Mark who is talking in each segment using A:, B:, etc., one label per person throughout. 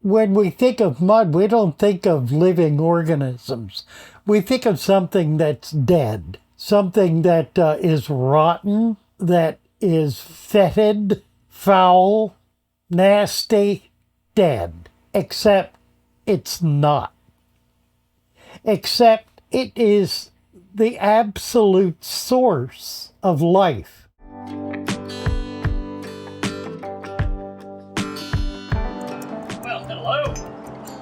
A: When we think of mud, we don't think of living organisms. We think of something that's dead, something that is rotten, that is fetid, foul, nasty, dead. Except it's not. Except it is the absolute source of life.
B: Well, hello.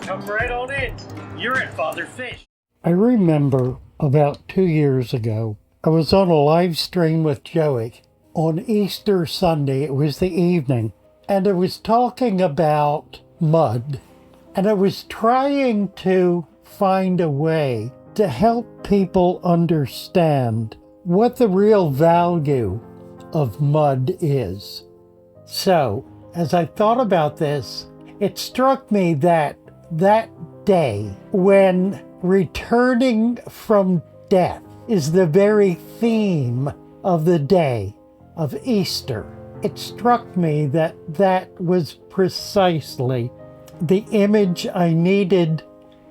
B: Come right on in. You're at Father Fish.
A: I remember about 2 years ago, I was on a live stream with Joey on Easter Sunday. It was the evening, and I was talking about mud, and I was trying to find a way to help people understand what the real value of mud is. So, as I thought about this, it struck me that that day when returning from death is the very theme of the day of Easter. It struck me that that was precisely the image I needed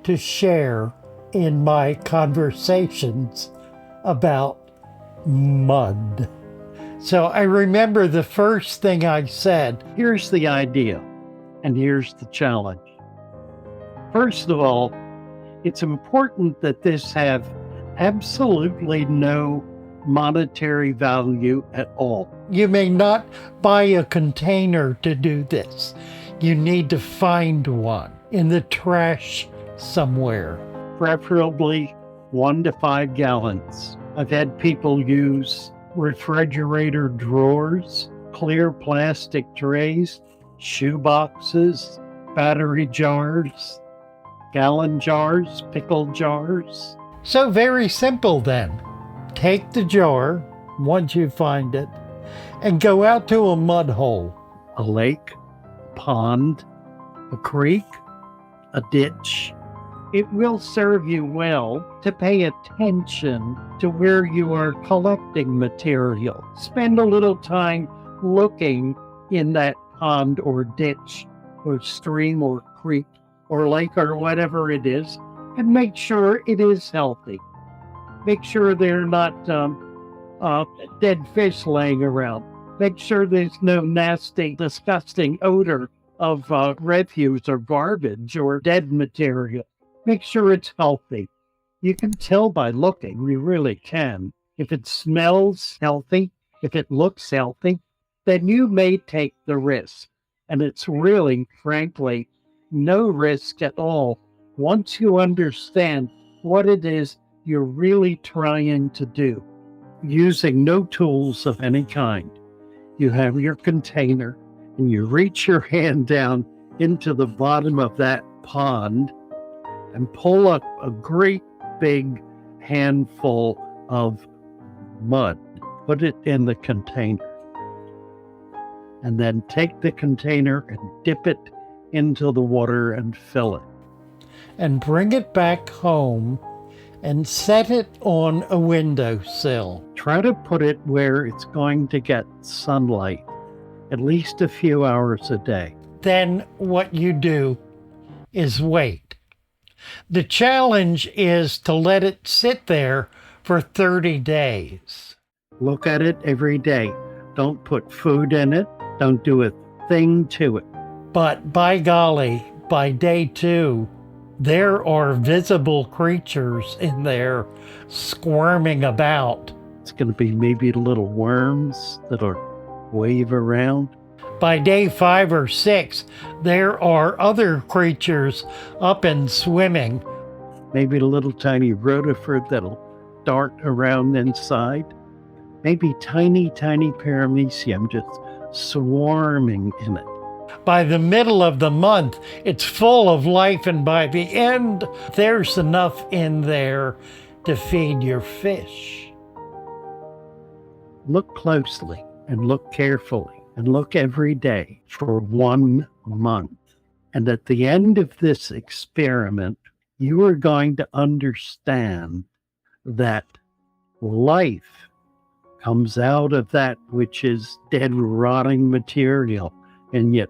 A: to share in my conversations about mud. So I remember the first thing I said,
B: Here's the idea, and here's the challenge. First of all, it's important that this have absolutely no monetary value at all.
A: you may not buy a container to do this. You need to find one in the trash somewhere.
B: Preferably 1 to 5 gallons. I've had people use refrigerator drawers, clear plastic trays, shoe boxes, battery jars, gallon jars, pickle jars.
A: So very simple then. Take the jar, once you find it, and go out to a mud hole.
B: A lake, a pond, a creek, a ditch. It will serve you well to pay attention to where you are collecting material. Spend a little time looking in that pond or ditch or stream or creek or lake or whatever it is, and make sure it is healthy. Make sure there are not dead fish laying around. Make sure there's no nasty, disgusting odor of refuse or garbage or dead material. Make sure it's healthy. You can tell by looking, you really can. If it smells healthy, if it looks healthy, then you may take the risk. And it's really, frankly, no risk at all once you understand what it is you're really trying to do. Using no tools of any kind. You have your container and you reach your hand down into the bottom of that pond and pull up a great big handful of mud. Put it in the container. And then take the container and dip it into the water and fill it.
A: And bring it back home and set it on a windowsill.
B: Try to put it where it's going to get sunlight at least a few hours a day.
A: Then what you do is wait. The challenge is to let it sit there for 30 days.
B: Look at it every day. Don't put food in it. Don't do a thing to it.
A: But by golly, by day 2, there are visible creatures in there squirming about.
B: It's going to be maybe little worms that'll wave around.
A: By day 5 or 6, there are other creatures up and swimming.
B: Maybe a little tiny rotifer that'll dart around inside. Maybe tiny paramecium just swarming in it.
A: By the middle of the month, it's full of life, and by the end, there's enough in there to feed your fish.
B: Look closely and look carefully and look every day for 1 month. And at the end of this experiment, you are going to understand that life comes out of that which is dead, rotting material. And yet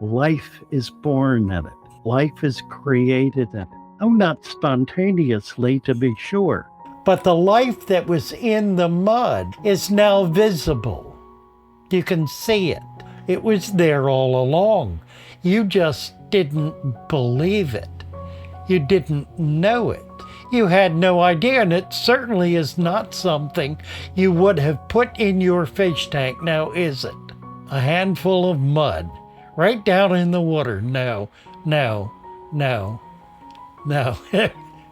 B: Life is born in it. Life is created in it. Oh, not spontaneously, to be sure. But the life that was in the mud is now visible. You can see it. It was there all along. You just didn't believe it. You didn't know it. You had no idea, and it certainly is not something you would have put in your fish tank, now is it? A handful of mud right down in the water. No, no, no, no.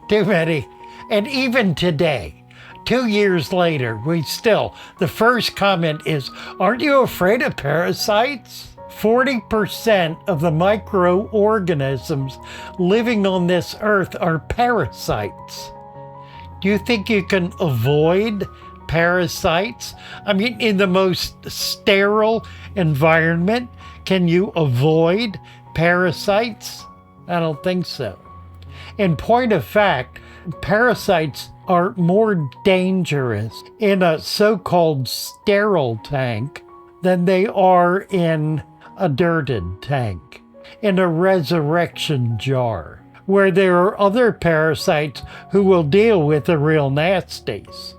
B: Too many. And even today, 2 years later, the first comment is, aren't you afraid of parasites? 40% of the microorganisms living on this earth are parasites. Do you think you can avoid parasites? I mean, in the most sterile environment, can you avoid parasites? I don't think so. In point of fact, parasites are more dangerous in a so-called sterile tank than they are in a dirted tank, in a resurrection jar, where there are other parasites who will deal with the real nasties.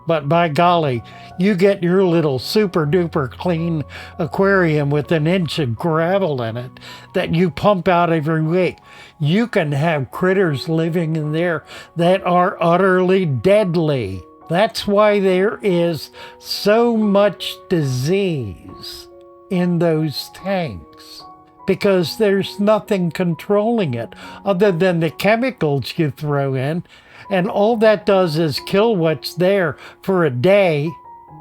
B: But by golly, you get your little super duper clean aquarium with an inch of gravel in it that you pump out every week. You can have critters living in there that are utterly deadly. That's why there is so much disease in those tanks, because there's nothing controlling it other than the chemicals you throw in. And all that does is kill what's there for a day,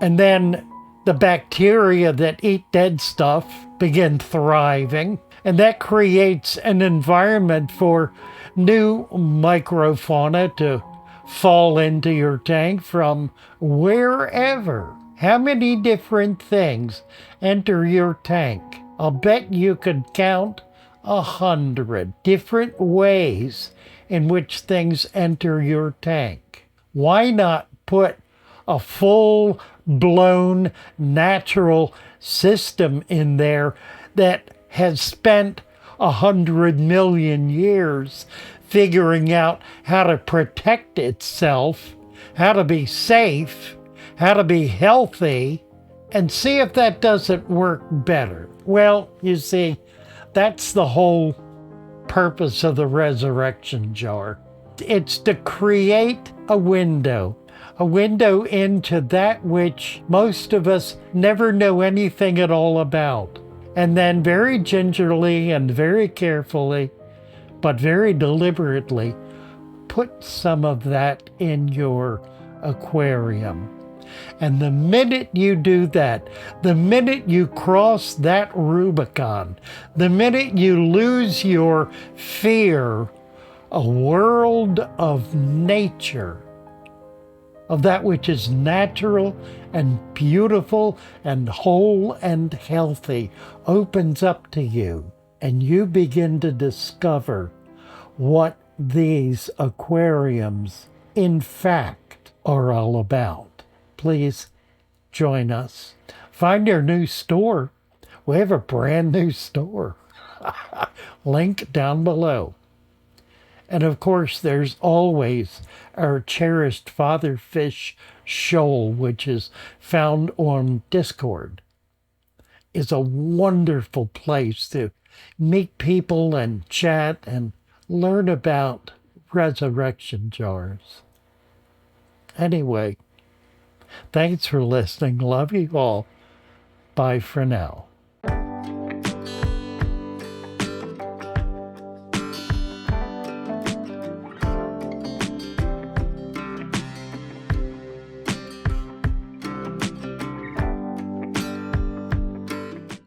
B: and then the bacteria that eat dead stuff begin thriving, and that creates an environment for new microfauna to fall into your tank from wherever. How many different things enter your tank? I'll bet you could count 100 different ways in which things enter your tank. Why not put a full-blown natural system in there that has spent 100 million years figuring out how to protect itself, how to be safe, how to be healthy, and see if that doesn't work better? Well, you see, that's the whole purpose of the resurrection jar. It's to create a window into that which most of us never know anything at all about. And then very gingerly and very carefully, but very deliberately, put some of that in your aquarium. And the minute you do that, the minute you cross that Rubicon, the minute you lose your fear, a world of nature, of that which is natural and beautiful and whole and healthy, opens up to you, and you begin to discover what these aquariums, in fact, are all about. Please join us. Find our new store. We have a brand new store. Link down below. And of course, there's always our cherished fatherfish shoal, which is found on Discord. It's a wonderful place to meet people and chat and learn about resurrection jars. Anyway, thanks for listening. Love you all. Bye for now.